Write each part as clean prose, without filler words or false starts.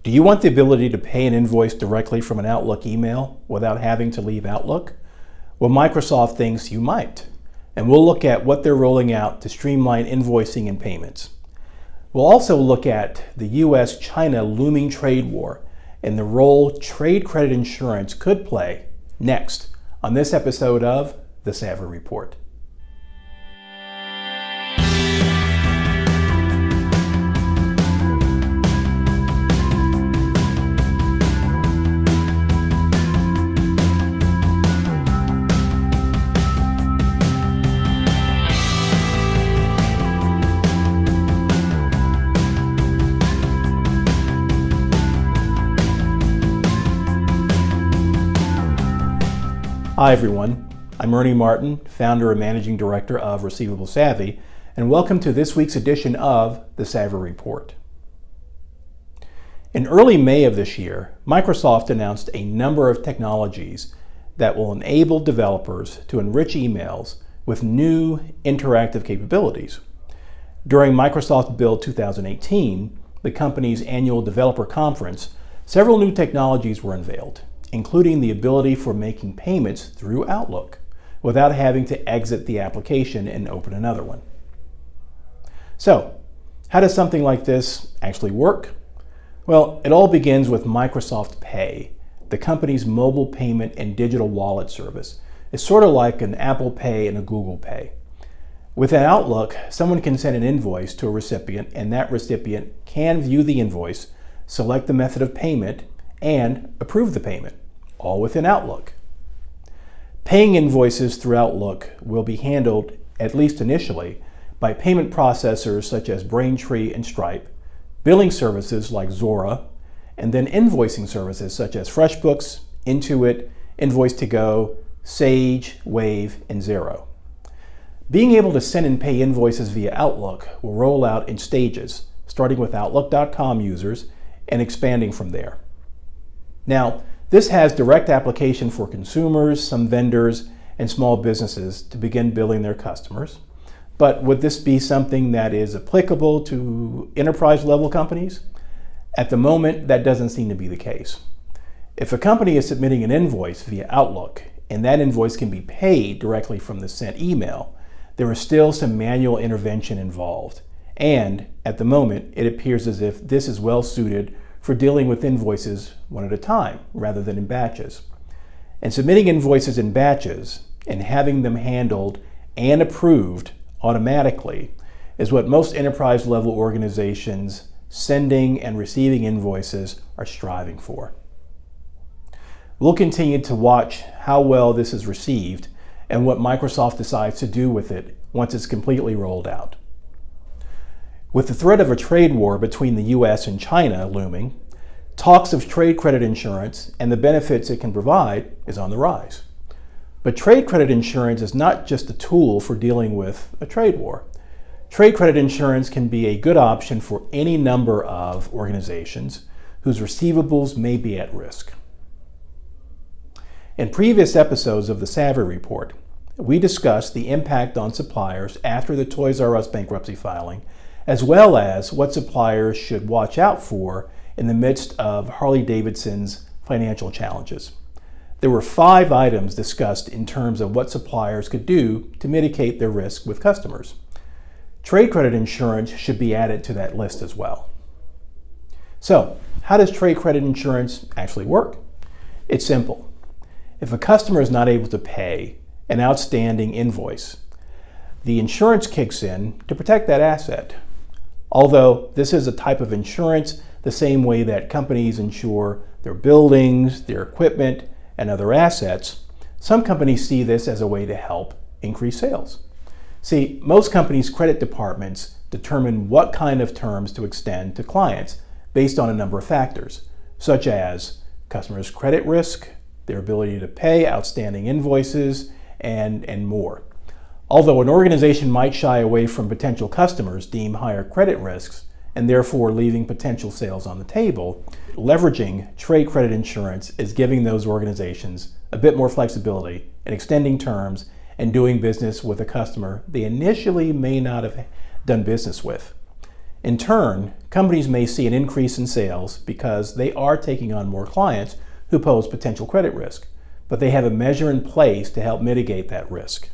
Do you want the ability to pay an invoice directly from an Outlook email without having to leave Outlook? Well, Microsoft thinks you might, and we'll look at what they're rolling out to streamline invoicing and payments. We'll also look at the US-China looming trade war and the role trade credit insurance could play next on this episode of The Savvy Report. Hi everyone, I'm Ernie Martin, founder and managing director of Receivable Savvy, and welcome to this week's edition of The Savvy Report. In early May of this year, Microsoft announced a number of technologies that will enable developers to enrich emails with new interactive capabilities. During Microsoft Build 2018, the company's annual developer conference, several new technologies were unveiled, including the ability for making payments through Outlook without having to exit the application and open another one. So, how does something like this actually work? Well, it all begins with Microsoft Pay, the company's mobile payment and digital wallet service. It's sort of like an Apple Pay and a Google Pay. Within Outlook, someone can send an invoice to a recipient, and that recipient can view the invoice, select the method of payment, and approve the payment, all within Outlook. Paying invoices through Outlook will be handled, at least initially, by payment processors such as Braintree and Stripe, billing services like Zuora, and then invoicing services such as FreshBooks, Intuit, Invoice2go, Sage, Wave, and Xero. Being able to send and pay invoices via Outlook will roll out in stages, starting with Outlook.com users and expanding from there. Now, this has direct application for consumers, some vendors, and small businesses to begin billing their customers. But would this be something that is applicable to enterprise-level companies? At the moment, that doesn't seem to be the case. If a company is submitting an invoice via Outlook, and that invoice can be paid directly from the sent email, there is still some manual intervention involved. And at the moment, it appears as if this is well suited for dealing with invoices one at a time rather than in batches. And submitting invoices in batches and having them handled and approved automatically is what most enterprise level organizations sending and receiving invoices are striving for. We'll continue to watch how well this is received and what Microsoft decides to do with it once it's completely rolled out. With the threat of a trade war between the US and China looming, talks of trade credit insurance and the benefits it can provide is on the rise. But trade credit insurance is not just a tool for dealing with a trade war. Trade credit insurance can be a good option for any number of organizations whose receivables may be at risk. In previous episodes of the Savvy Report, we discussed the impact on suppliers after the Toys R Us bankruptcy filing, as well as what suppliers should watch out for in the midst of Harley-Davidson's financial challenges. There were 5 items discussed in terms of what suppliers could do to mitigate their risk with customers. Trade credit insurance should be added to that list as well. So, how does trade credit insurance actually work? It's simple. If a customer is not able to pay an outstanding invoice, the insurance kicks in to protect that asset. Although this is a type of insurance the same way that companies insure their buildings, their equipment, and other assets, some companies see this as a way to help increase sales. See, most companies' credit departments determine what kind of terms to extend to clients based on a number of factors, such as customers' credit risk, their ability to pay outstanding invoices, and more. Although an organization might shy away from potential customers deem higher credit risks and therefore leaving potential sales on the table, leveraging trade credit insurance is giving those organizations a bit more flexibility in extending terms and doing business with a customer they initially may not have done business with. In turn, companies may see an increase in sales because they are taking on more clients who pose potential credit risk, but they have a measure in place to help mitigate that risk.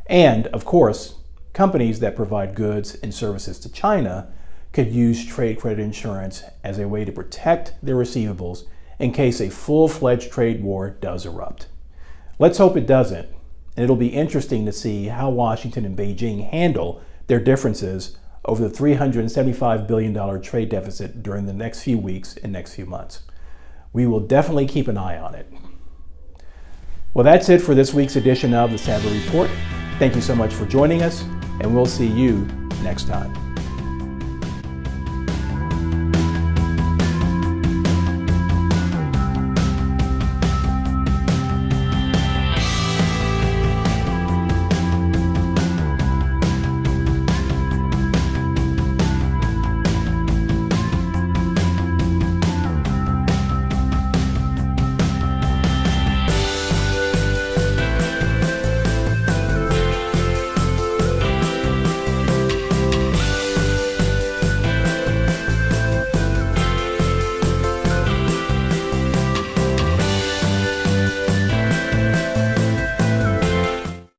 And, of course, companies that provide goods and services to China could use trade credit insurance as a way to protect their receivables in case a full-fledged trade war does erupt. Let's hope it doesn't, and it'll be interesting to see how Washington and Beijing handle their differences over the $375 billion trade deficit during the next few weeks and next few months. We will definitely keep an eye on it. Well, that's it for this week's edition of the Sadler Report. Thank you so much for joining us, and we'll see you next time.